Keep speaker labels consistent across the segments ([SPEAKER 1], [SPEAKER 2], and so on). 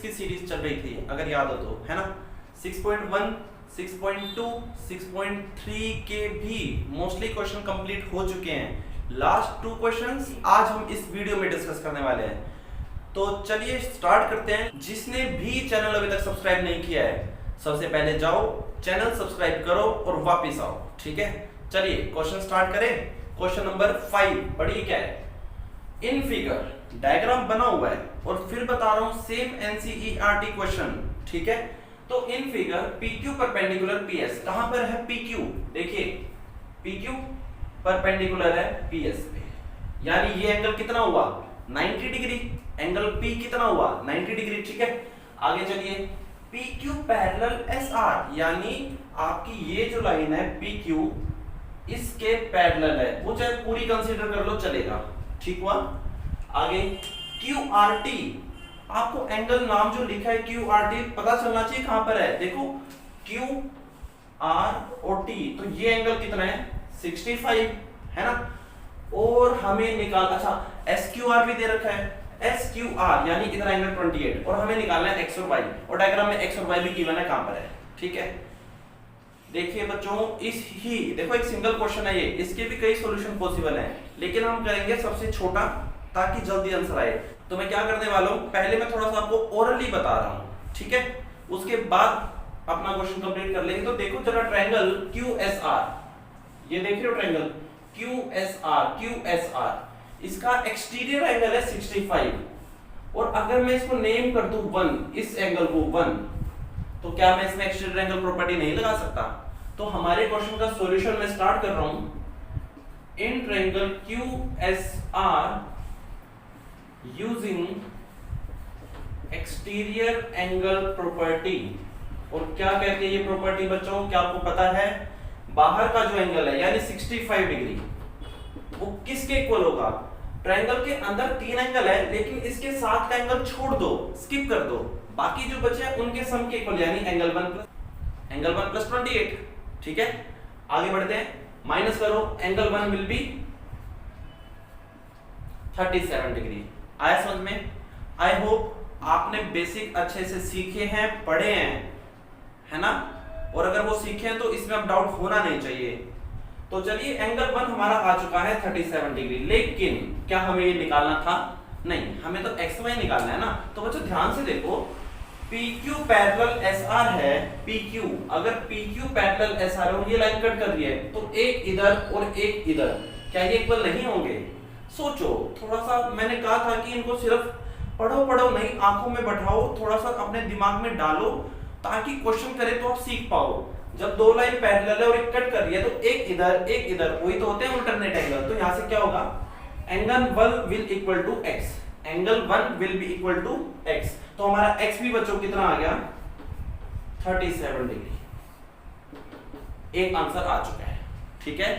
[SPEAKER 1] की सीरीज चल रही थी, अगर याद हो तो, है ना। 6.1, 6.2, 6.3 के भी मोस्टली क्वेश्चन कंप्लीट हो चुके हैं। लास्ट 2 क्वेश्चंस आज हम इस वीडियो में डिस्कस करने वाले हैं। तो चलिए स्टार्ट करते हैं। जिसने भी चैनल अभी तक सब्सक्राइब नहीं किया है, सबसे पहले जाओ चैनल सब्सक्राइब करो और वापस आओ, ठीक है। चलिए क्वेश्चन स्टार्ट करें। क्वेश्चन नंबर 5 पढ़िए क्या है। इन फिगर डायग्राम बना हुआ है और फिर बता रहा हूं सेम एनसीईआरटी क्वेश्चन, ठीक है। तो in figure PQ perpendicular PS, कहां पर है PQ? देखिए PQ परपेंडिकुलर है PS पे, यानी ये एंगल कितना हुआ 90 डिग्री, एंगल P कितना हुआ 90 डिग्री, ठीक है। आगे चलिए PQ पैरेलल SR, यानी आपकी ये जो लाइन है PQ इसके पैरेलल है, वो चाहे पूरी कंसीडर कर लो चलेगा, ठीक हुआ। आगे QRT, आपको एंगल नाम जो लिखा है QRT पता चलना चाहिए कहां पर है। देखो QR और T, तो ये एंगल कितना है 65, है ना। और हमें निकाल, अच्छा SQR भी दे रखा है, SQR यानी इधर एंगल 28, और हमें निकालना है x और y, और डायग्राम में x और y भी गिवन है कहां पर है, ठीक है। देखिए बच्चों, इस ही देखो एक सिंगल क्वेश्चन है ये, इसके भी कई सॉल्यूशन पॉसिबल हैं, लेकिन हम करेंगे सबसे छोटा ताकि जल्दी आंसर आए। तो मैं क्या करने वाला हूं, पहले मैं थोड़ा सा आपको ओरली बता रहा हूं, ठीक है, उसके बाद अपना क्वेश्चन कंप्लीट कर लेंगे। तो देखो जरा ट्रायंगल QSR, ये देख रहे हो ट्रायंगल QSR, इसका एक्सटीरियर एंगल है 65, और अगर मैं इसको नेम कर दूं 1, इस एंगल को 1, तो क्या मैं इसमें एक्सटीरियर एंगल प्रॉपर्टी नहीं लगा सकता? तो हमारे क्वेश्चन का सॉल्यूशन मैं स्टार्ट कर रहा हूं। In triangle QSR using exterior angle property, और क्या कहती है ये प्रॉपर्टी बच्चों, क्या आपको पता है? बाहर का जो एंगल है यानी 65 डिग्री, वो किसके इक्वल होगा? ट्रायंगल के अंदर 3 एंगल है, लेकिन इसके साथ का एंगल छोड़ दो, स्किप कर दो, बाकी जो बचे हैं उनके सम के इक्वल, यानी एंगल 1 प्लस 28, ठीक है। आगे बढ़ते हैं, माइनस करो, एंगल 1 विल बी 37 डिग्री। आया समझ में? आई होप आपने बेसिक अच्छे से सीखे हैं, पढ़े हैं, है ना। और अगर वो सीखे हैं तो इसमें अब डाउट होना नहीं चाहिए। तो चलिए एंगल 1 हमारा आ चुका है 37 डिग्री, लेकिन क्या हमें ये निकालना था? नहीं, हमें तो XY निकालना है ना। तो बच्चों ध्यान से देखो, PQ पैरेलल SR है, PQ अगर PQ पैरेलल SR है और ये लाइन कट कर रही है, तो एक इधर और एक इधर, क्या ये इक्वल नहीं होंगे? सोचो थोड़ा सा, मैंने कहा था कि इनको सिर्फ पढ़ो नहीं, आंखों में बैठाओ, थोड़ा सा अपने दिमाग में डालो, ताकि क्वेश्चन करे तो आप सीख पाओ। जब 2 लाइन पैरेलल है और एक कट कर रही है, तो एक इधर, वही तो होते हैं अल्टरनेट एंगल। तो यहां से क्या होगा, angle 1 will equal to x, angle 1 will be equal to x। तो हमारा x भी बच्चों कितना आ गया 37 डिग्री। एक आंसर आ चुका है, ठीक है।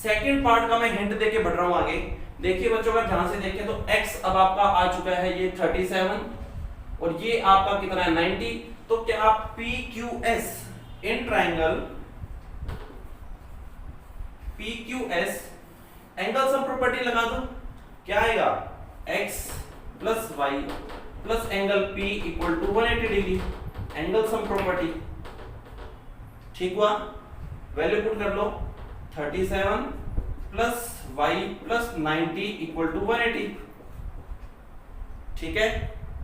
[SPEAKER 1] सेकंड पार्ट का मैं हिंट देके बढ़ रहा हूं आगे। देखिए बच्चों अगर ध्यान से देखें तो x अब आपका आ चुका है ये 37, और ये आपका कितना है 90। तो क्या PQS in triangle PQS angle sum property लगा दो, क्या आएगा x plus y plus angle P equal to 180 degree, angle sum property, ठीक हुआ। वैल्यू पुट कर लो, 37 plus y plus 90 equal to 180, ठीक है।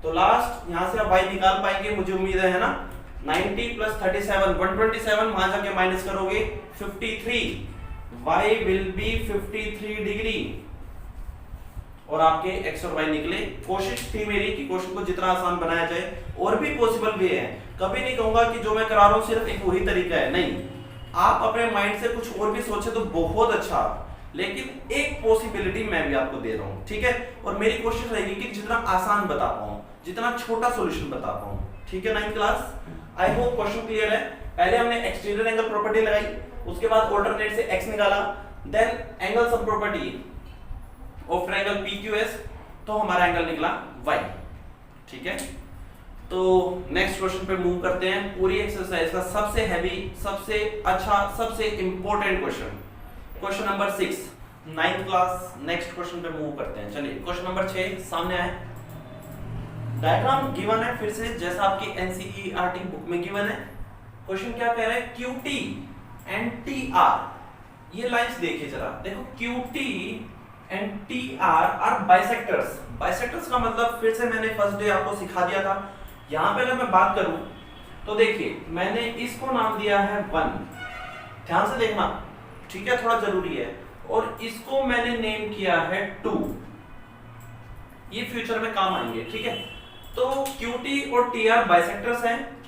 [SPEAKER 1] तो लास्ट यहां से आप y निकाल पाएंगे मुझे उम्मीद है ना। 90 प्लस 37 127, वहां जाके माइनस करोगे 53, y विल बी 53 डिग्री, और आपके x और y निकले। कोशिश थी मेरी कि क्वेश्चन को जितना आसान बनाया जाए, और भी पॉसिबल वे है। कभी नहीं कहूंगा कि जो मैं करा रहा हूं सिर्फ एक वही तरीका है, नहीं, आप अपने माइंड से कुछ और भी सोचे तो बहुत अच्छा, लेकिन एक पॉसिबिलिटी मैं भी आपको दे रहा हूं, ठीक है। और मेरी कोशिश रहेगी कि जितना आसान बता पाऊं, जितना छोटा सॉल्यूशन बता पाऊं, ठीक है। 9th class, I hope question clear है। पहले हमने एक्सटीरियर एंगल प्रॉपर्टी लगाई, उसके बाद अल्टरनेट से x निकाला, then angle sum property of triangle PQS, तो हमारा एंगल निकला y, ठीक है। तो नेक्स्ट क्वेश्चन पे मूव करते हैं। पूरी एक्सरसाइज का सबसे हैवी, सबसे अच्छा, सबसे important question, question number 6, 9th class. Next question पे मूव करते हैं। चलिए क्वेश्चन नंबर 6 सामने आए। डायग्राम गिवन है फिर से जैसा आपकी एनसीईआरटी बुक में गिवन है। क्वेश्चन क्या कह रहा है, QT एंड TR, ये लाइंस देखिए जरा, देखो QT and TR are bisectors. Bisectors का मतलब फिर से मैंने फर्स्ट डे आपको सिखा दिया था। यहां पे अगर मैं बात करूं तो देखिए मैंने इसको नाम दिया है 1, ध्यान से देखना, ठीक है, थोड़ा जरूरी है। और इसको मैंने नेम किया है 2, ये फ्यूचर में काम आएंगे, ठीक है। तो QT और TR बाइसेक्टर्स हैं,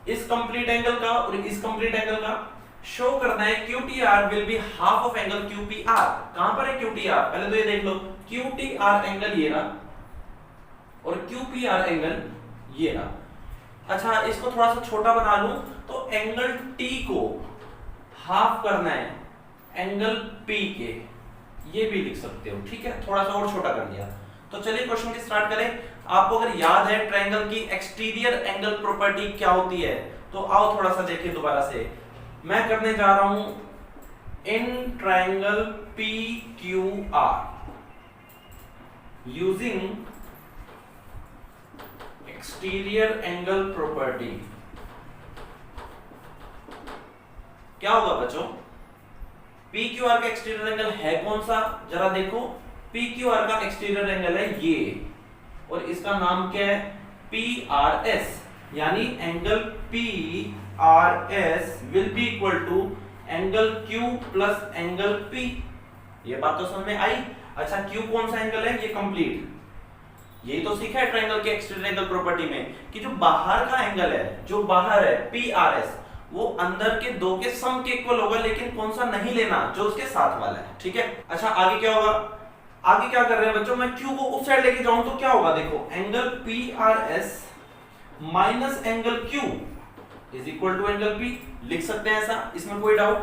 [SPEAKER 1] इस कंप्लीट एंगल का और इस कंप्लीट एंगल का शो करना है। QTR will be half of angle QPR। कहां पर है QTR, पहले तो ये देख लो, QTR एंगल ये रहा और QPR एंगल ये रहा। अच्छा, इसको थोड़ा सा छोटा बना लूं तो एंगल T को हाफ करना है एंगल P के, ये भी लिख सकते हो, ठीक है, थोड़ा सा और छोटा कर दिया। तो चलिए क्वेश्चन की स्टार्ट करें। आपको अगर याद है ट्रायंगल की एक्सटीरियर एंगल प्रॉपर्टी क्या होती है तो आओ थोड़ा सा देखिए दोबारा से। मैं करने जा रहा हूं in triangle PQR using exterior angle property. क्या होगा बच्चों, PQR का एक्सटीरियर एंगल है कौन सा, जरा देखो। PQR का एक्सटीरियर एंगल है ये, और इसका नाम क्या है, PRS, यानी angle PRS will be equal to angle Q plus angle P। ये बात तो समझ में आई। अच्छा, Q कौन सा एंगल है, ये कंप्लीट, यही तो सीखा है ट्रायंगल के एक्सटीरियर एंगल प्रॉपर्टी में कि जो बाहर का एंगल है, जो बाहर है PRS, वो अंदर के दो के सम के इक्वल होगा, लेकिन कौन सा नहीं लेना, जो उसके साथ वाला है, ठीक है। अच्छा, आगे क्या होगा, आगे क्या कर रहे हैं बच्चों, मैं Q को उस साइड लेके जाऊं तो क्या होगा, देखो angle PRS minus angle Q is equal to angle P, लिख सकते हैं ऐसा, इसमें कोई डाउट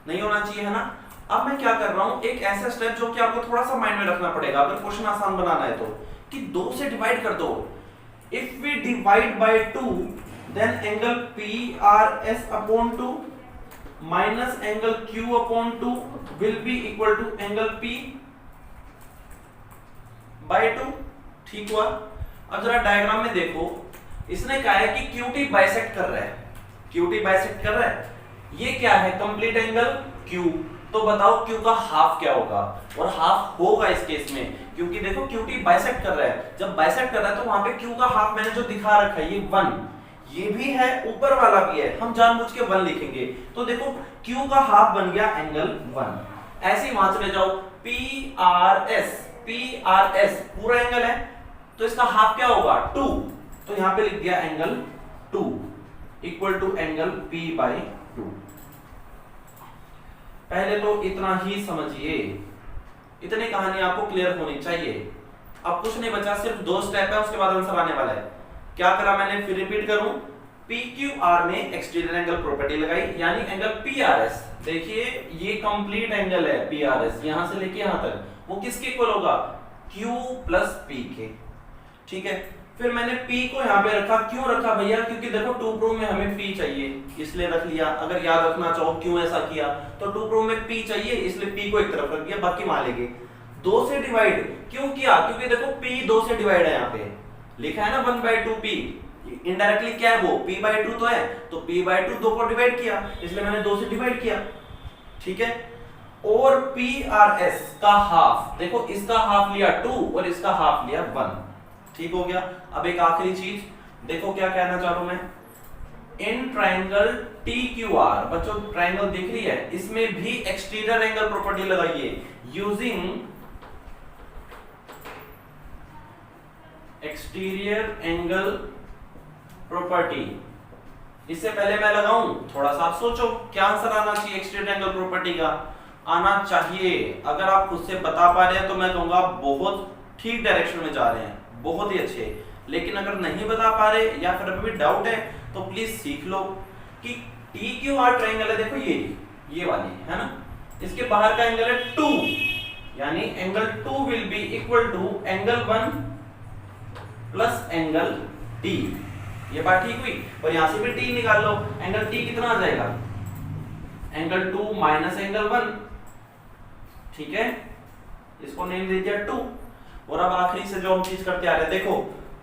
[SPEAKER 1] नहीं होना चाहिए, है ना। अब मैं क्या कर रहा हूं, एक ऐसा स्टेप जो कि आपको थोड़ा सा माइंड में रखना पड़ेगा अगर क्वेश्चन आसान बनाना है तो, कि 2 से डिवाइड कर दो। If we divide by 2 then angle PRS upon 2 minus angle Q upon 2 will be equal to angle P by 2, ठीक हुआ। अब जरा डायग्राम में देखो, इसने कहा है कि QT बाइसेक्ट कर रहा है, QT बाइसेक्ट कर रहा है, ये क्या है, कंप्लीट एंगल Q। तो बताओ Q का हाफ क्या होगा, और हाफ होगा इस केस में, क्योंकि देखो QT बाइसेक्ट कर रहा है, जब बाइसेक्ट कर रहा है तो वहां पे Q का हाफ मैंने जो दिखा रखा है ये 1, ये भी है, ऊपर वाला भी है, हम जानबूझ के 1 लिखेंगे। तो देखो Q का हाफ बन गया एंगल 1। ऐसे ही वहां चले जाओ, PRS पूरा एंगल है, तो इसका हाफ क्या होगा 2, तो यहां पे लिख दिया angle 2 equal to angle P by 2। पहले तो इतना ही समझिए, इतनी कहानी आपको क्लियर होनी चाहिए। अब कुछ नहीं बचा, सिर्फ 2 स्टेप है, उसके बाद आंसर आने वाला है। क्या करा मैंने, फिर रिपीट करूं, PQR में एक्सटीरियर एंगल प्रॉपर्टी लगाई, यानी एंगल PRS, देखिए ये कंप्लीट एंगल है PRS, यहां से लेके यहां तक, वो किसके इक्वल होगा, Q प्लस P के, ठीक है। फिर मैंने P को यहां पे रखा, क्यों रखा भैया, क्योंकि देखो 2 प्रूफ में हमें P चाहिए, इसलिए रख लिया। अगर याद रखना चाहो क्यों ऐसा किया, तो 2 प्रूफ में P चाहिए, इसलिए P को एक तरफ रख दिया, बाकी वहां लेके 2 से डिवाइड क्यों किया, क्योंकि देखो P 2 से डिवाइड है, यहाँ पे लिखा है ना 1/2P, इनडायरेक्टली क्या है वो P/2 तो है, तो P/2 2 को डिवाइड किया, इसलिए मैंने 2 से डिवाइड किया, ठीक है। और PRS का हाफ, देखो इसका हाफ लिया 2 और इसका हाफ लिया 1, ठीक हो गया। अब एक आखिरी चीज देखो, क्या कहना चाह रहा हूं मैं, इन ट्रायंगल TQR, बच्चों ट्रायंगल दिख रही है, इसमें भी एक्सटीरियर एंगल प्रॉपर्टी लगाइए यूजिंग एक्सटीरियर एंगल प्रॉपर्टी। इससे पहले मैं लगाऊं, थोड़ा सा आप सोचो क्या आंसर आना चाहिए एक्सटीरियर एंगल प्रॉपर्टी का, आना चाहिए। अगर आप खुद से बता पा रहे हैं तो मैं कहूंगा बहुत ठीक डायरेक्शन में जा रहे हैं, बहुत ही अच्छे। लेकिन अगर नहीं बता पा रहे या फिर अभी भी डाउट है तो प्लीज सीख लो कि TQR ट्रायंगल है, देखो ये वाली है ना, इसके बाहर का एंगल है 2, यानी angle 2 will be equal to angle 1 plus angle D। ये बात ठीक हुई, और यहां से भी T निकाल लो, एंगल T कितना आ जाएगा, एंगल 2 माइनस एंगल 1, ठीक है, इसको नेम दे दिया 2। और अब आखिरी से जो हम चीज करते आ रहे हैं, देखो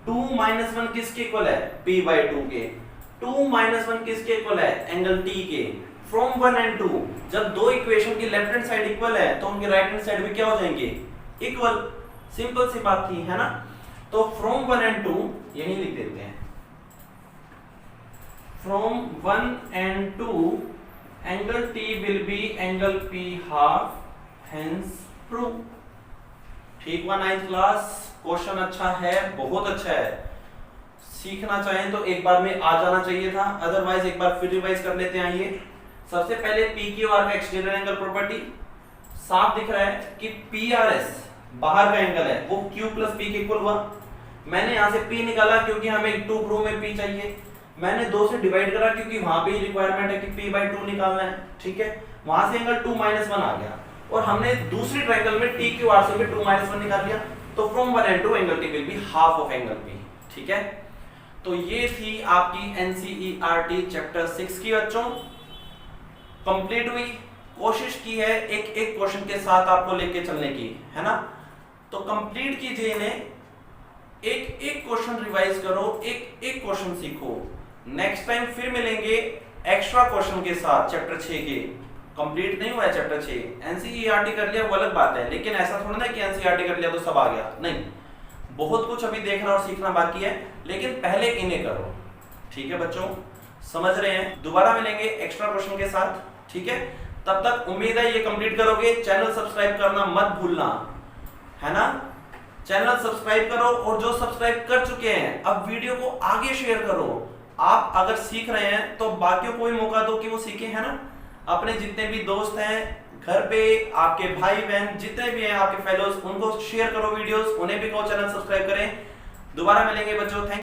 [SPEAKER 1] 2 माइनस 1 किसके इक्वल है, p/2 के। 2 माइनस 1 किसके इक्वल है, एंगल t के। फ्रॉम 1 एंड 2, जब दो इक्वेशन की लेफ्ट हैंड साइड इक्वल है तो उनकी राइट हैंड साइड भी क्या हो जाएंगे, इक्वल। सिंपल सी बात थी, है ना। तो फ्रॉम 1 एंड 2 यही लिख देते हैं, from 1 and 2 angle t will be angle p half, hence prove. ठीक हुआ 9th क्लास। क्वेश्चन अच्छा है, बहुत अच्छा है। सीखना चाहें तो एक बार में आ जाना चाहिए था, अदरवाइज एक बार फिर रिवाइज कर लेते हैं। आइए सबसे पहले पी क्यू आर का एक्सटीरियर एंगल प्रॉपर्टी साफ दिख रहा है कि पी आर एस बाहर का एंगल है वो क्यू प्लस पी के इक्वल हुआ। मैंने यहां से पी निकाला क्योंकि हमें 2 प्रूव में पी चाहिए। मैंने 2 से डिवाइड करा क्योंकि वहां पे रिक्वायरमेंट है कि p/2 निकालना है, ठीक है। वहां से एंगल 2 - 1 आ गया और हमने दूसरी ट्रायंगल में टी क्यू आर से भी 2 - 1 निकाल लिया। तो from 1 and 2 angle T will be half of angle P, ठीक है। तो ये थी आपकी एनसीईआरटी चैप्टर 6 की बच्चों, कंप्लीट हुई। कोशिश की है एक एक क्वेश्चन के साथ आपको लेके चलने की, है ना। तो कंप्लीट कीजिए इन्हें, एक एक क्वेश्चन रिवाइज करो, एक एक क्वेश्चन सीखो। नेक्स्ट टाइम फिर मिलेंगे एक्स्ट्रा क्वेश्चन के साथ चैप्टर 6 के। कंप्लीट नहीं हुआ है चैप्टर 6, एनसीईआरटी कर लिया वो अलग बात है, लेकिन ऐसा थोड़ा ना कि एनसीईआरटी कर लिया तो सब आ गया, नहीं। बहुत कुछ अभी देखना और सीखना बाकी है, लेकिन पहले इन्हें करो, ठीक है बच्चों। समझ रहे हैं। दोबारा मिलेंगे एक्स्ट्रा क्वेश्चन के साथ, ठीक है। तब तक उम्मीद है ये कंप्लीट करोगे। चैनल सब्सक्राइब करना मत भूलना, है ना। चैनल सब्सक्राइब करो और जो सब्सक्राइब कर चुके हैं अब वीडियो को आगे शेयर करो। आप अगर सीख रहे हैं तो बाकियों को भी मौका दो कि वो सीखें, है ना। अपने जितने भी दोस्त हैं घर पे, आपके भाई बहन जितने भी हैं आपके फेलोज, उनको शेयर करो वीडियोस, उन्हें भी कहो चैनल सब्सक्राइब करें। दोबारा मिलेंगे बच्चों, थैंक